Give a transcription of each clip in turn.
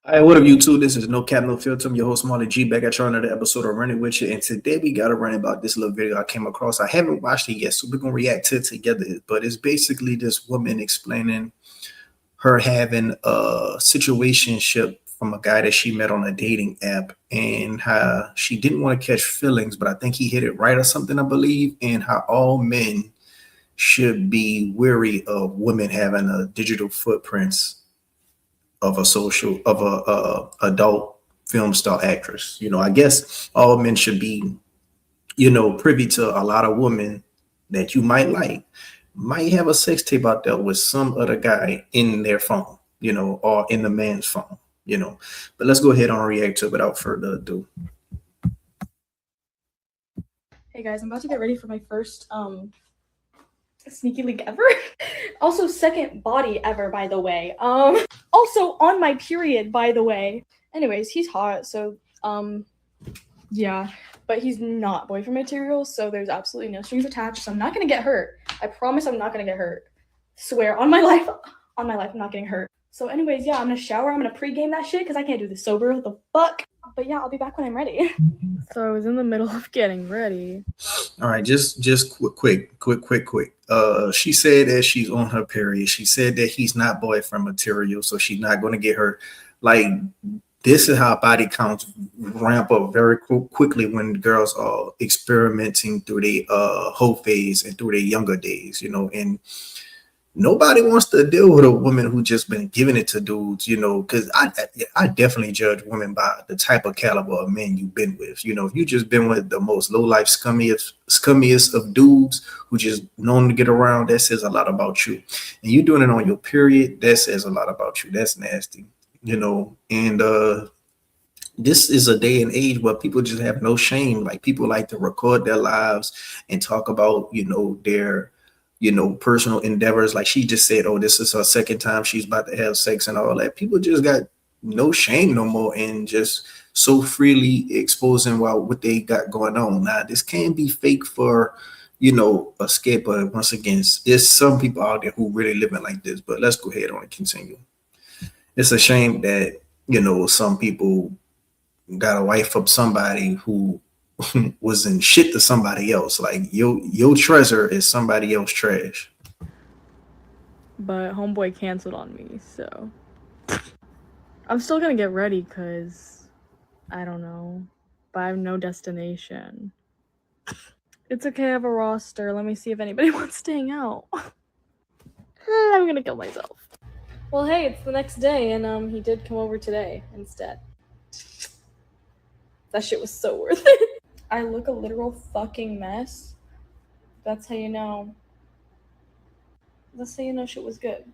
Hi, what up, YouTube? This is No Cap, No Filter. I'm your host, Marley G, back at you on another episode of Running With You. And today we got to run about this little video I came across. I haven't watched it yet, so we're going to react to it together. But it's basically this woman explaining her having a situationship from a guy that she met on a dating app and how she didn't want to catch feelings, but I think he hit it right or something, I believe, and how all men should be wary of women having a digital footprints of a social of a adult film star actress. I guess all men should be, privy to a lot of women that you might have a sex tape out there with some other guy in their phone, or in the man's phone. But let's go ahead and react to it without further ado. Hey guys, I'm about to get ready for my first sneaky link ever. Also second body ever, by the way. Also on my period, by the way. Anyways, he's hot, so yeah, but he's not boyfriend material, so there's absolutely no strings attached, so I'm not gonna get hurt. I promise I'm not gonna get hurt. Swear on my life, I'm not getting hurt. So anyways, yeah, I'm gonna shower, I'm gonna pregame that shit because I can't do this sober. What the fuck? But yeah, I'll be back when I'm ready. So I was in the middle of getting ready. All right, just quick. She said that she's on her period. She said that he's not boyfriend material, so she's not going to get hurt. Like, this is how body counts ramp up very quickly when girls are experimenting through their whole phase and through their younger days, and nobody wants to deal with a woman who just been giving it to dudes, because I definitely judge women by the type of caliber of men you've been with. If you just been with the most low life scummiest of dudes who just known to get around, that says a lot about you. And you doing it on your period, that says a lot about you. That's nasty, and this is a day and age where people just have no shame. Like, people like to record their lives and talk about, their personal endeavors. Like she just said, oh, this is her second time she's about to have sex and all that. People just got no shame no more and just so freely exposing what they got going on. Now, this can be fake for, a skip, but once again, there's some people out there who really living like this. But let's go ahead on and continue. It's a shame that, some people got a wife up somebody who was in shit to somebody else. Like, your treasure is somebody else's trash. But homeboy canceled on me, so I'm still gonna get ready because I don't know, but I have no destination. It's okay, I have a roster. Let me see if anybody wants to hang out. I'm gonna kill myself. Well, hey, it's the next day, and he did come over today instead. That shit was so worth it. I look a literal fucking mess. That's how you know. That's how you know shit was good.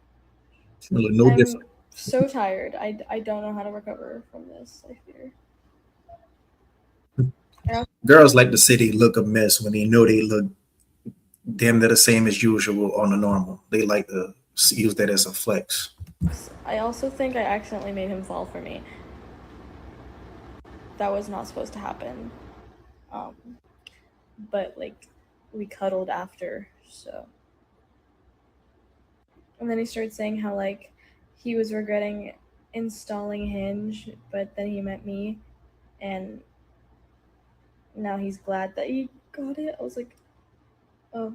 No I'm different. so tired. I don't know how to recover from this, I fear. Girls like to say they look a mess when they know they look damn near the same as usual on the normal. They like to use that as a flex. I also think I accidentally made him fall for me. That was not supposed to happen. But like, we cuddled after, so. And then he started saying how like he was regretting installing Hinge, but then he met me, and now he's glad that he got it. I was like, oh.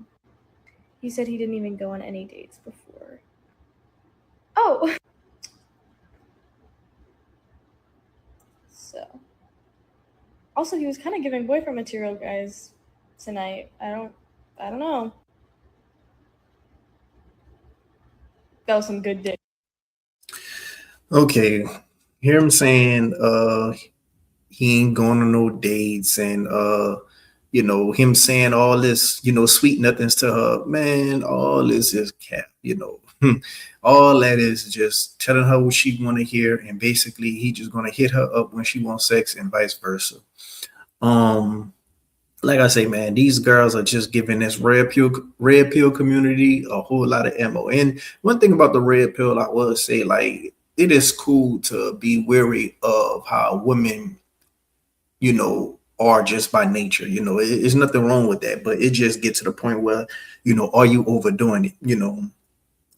He said he didn't even go on any dates before. Oh. So. Also, he was kind of giving boyfriend material, guys, tonight. I don't know. That was some good dick. Okay. Hear him saying he ain't going on no dates, and him saying all this, sweet nothings to her. Man, all this is cap, all that is just telling her what she want to hear, and basically he just gonna hit her up when she wants sex and vice versa. Like I say, man, these girls are just giving this red pill community a whole lot of ammo. And one thing about the red pill, I will say, like, it is cool to be wary of how women, are just by nature. It's nothing wrong with that, but it just gets to the point where, are you overdoing it?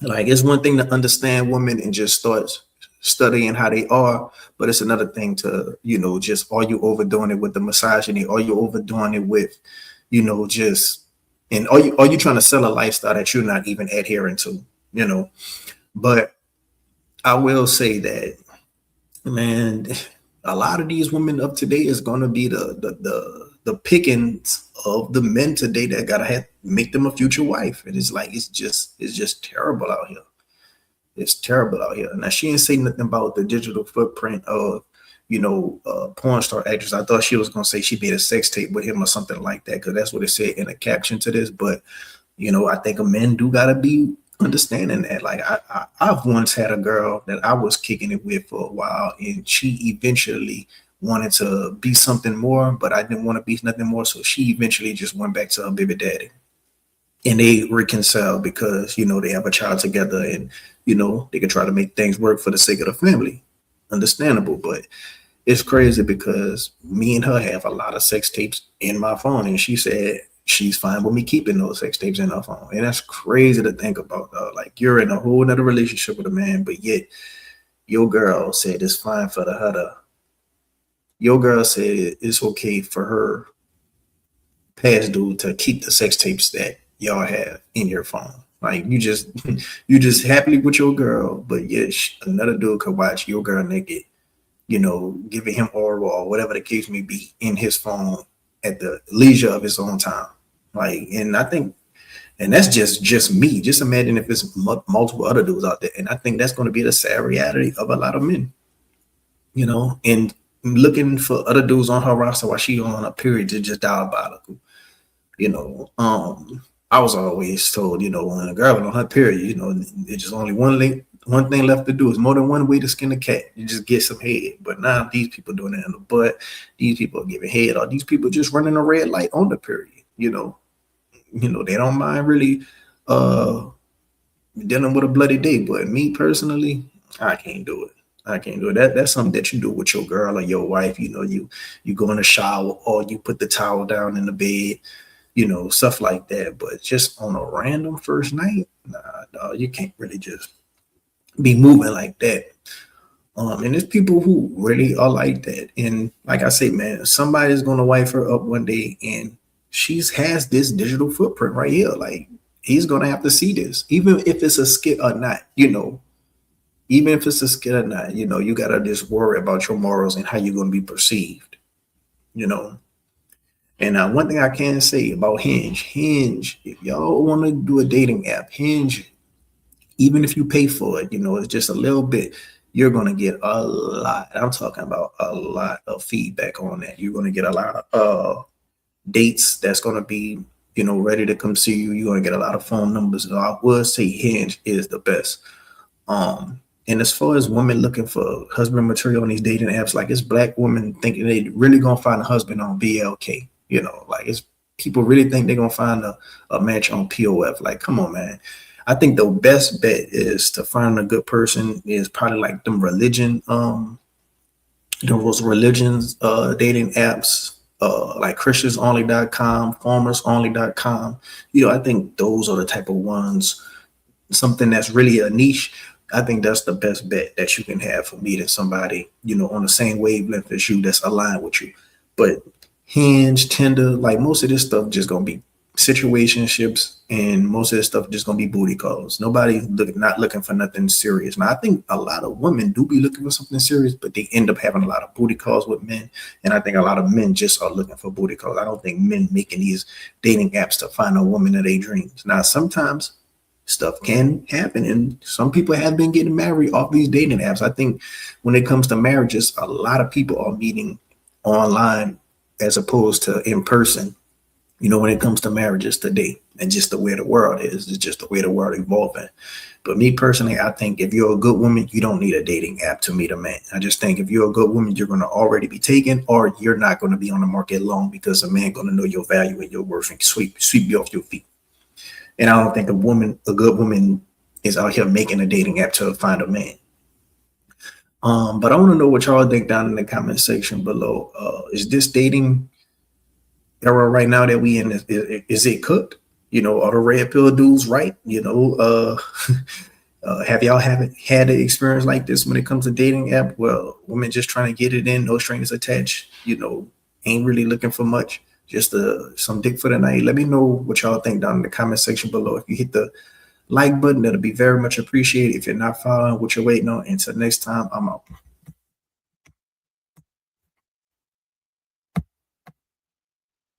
Like, it's one thing to understand women and just start studying how they are, but it's another thing to, just are you overdoing it with the misogyny? Are you overdoing it with, just, and are you trying to sell a lifestyle that you're not even adhering to, But I will say that, man, a lot of these women of today is going to be the pickings of the men today that gotta make them a future wife. And it's like it's just terrible out here. It's terrible out here. Now she didn't say nothing about the digital footprint of porn star actress. I thought she was gonna say she made a sex tape with him or something like that, because that's what it said in the caption to this. But I think a men do gotta be understanding that. Like I've once had a girl that I was kicking it with for a while, and she eventually wanted to be something more, but I didn't want to be nothing more. So she eventually just went back to her baby daddy, and they reconciled because they have a child together, and they can try to make things work for the sake of the family. Understandable, but it's crazy because me and her have a lot of sex tapes in my phone, and she said she's fine with me keeping those sex tapes in her phone. And that's crazy to think about. Like, you're in a whole nother relationship with a man, but yet your girl said it's fine for her to. Your girl said it's okay for her past dude to keep the sex tapes that y'all have in your phone. Like, you just happily with your girl, but yet another dude could watch your girl naked, giving him oral or whatever the case may be in his phone at the leisure of his own time. Like, and I think, and that's just me. Just imagine if it's multiple other dudes out there. And I think that's going to be the sad reality of a lot of men, and looking for other dudes on her roster while she on a period is just diabolical. I was always told, when a girl on her period, it's just only one thing left to do. Is more than one way to skin a cat. You just get some head. But now these people doing it in the butt. These people are giving head, or these people just running a red light on the period. They don't mind really dealing with a bloody day. But me personally, I can't do it. I can't do it. That's something that you do with your girl or your wife. You go in the shower, or you put the towel down in the bed, stuff like that. But just on a random first night, nah, you can't really just be moving like that. And there's people who really are like that. And like I say, man, somebody's gonna wife her up one day, and she has this digital footprint right here. Like, he's gonna have to see this, even if it's a skit or not. Even if it's a skit or not, you gotta just worry about your morals and how you're gonna be perceived. And one thing I can say about Hinge, if y'all want to do a dating app, Hinge, even if you pay for it, it's just a little bit, you're going to get a lot. I'm talking about a lot of feedback on that. You're going to get a lot of dates that's going to be, ready to come see you. You're going to get a lot of phone numbers. So I would say Hinge is the best. And as far as women looking for husband material on these dating apps, like, it's black women thinking they really going to find a husband on BLK. Like, it's people really think they're going to find a match on POF. Like, come on, man. I think the best bet is to find a good person is probably like those religions dating apps, like christiansonly.com, farmersonly.com. I think those are the type of ones, something that's really a niche. I think that's the best bet that you can have for meeting somebody, on the same wavelength as you, that's aligned with you. But Hinge, Tinder, like, most of this stuff just gonna be situationships, and most of this stuff just gonna be booty calls. Nobody not looking for nothing serious. Now, I think a lot of women do be looking for something serious, but they end up having a lot of booty calls with men. And I think a lot of men just are looking for booty calls. I don't think men making these dating apps to find a woman of their dreams. Now, sometimes stuff can happen, and some people have been getting married off these dating apps. I think when it comes to marriages, a lot of people are meeting online as opposed to in person, when it comes to marriages today. And just the way the world is, it's just the way the world evolving. But me personally, I think if you're a good woman, you don't need a dating app to meet a man. I just think if you're a good woman, you're going to already be taken, or you're not going to be on the market long, because a man going to know your value and your worth and sweep you off your feet. And I don't think a good woman is out here making a dating app to find a man. But I want to know what y'all think down in the comment section below. Is this dating era right now that we in, is it cooked? Are the red pill dudes right? Have y'all haven't had an experience like this when it comes to dating app? Well, women just trying to get it in, no strings attached, ain't really looking for much, just some dick for the night. Let me know what y'all think down in the comment section below. If you hit the like button, that'll be very much appreciated. If you're not following what you're waiting on. Until next time, I'm out.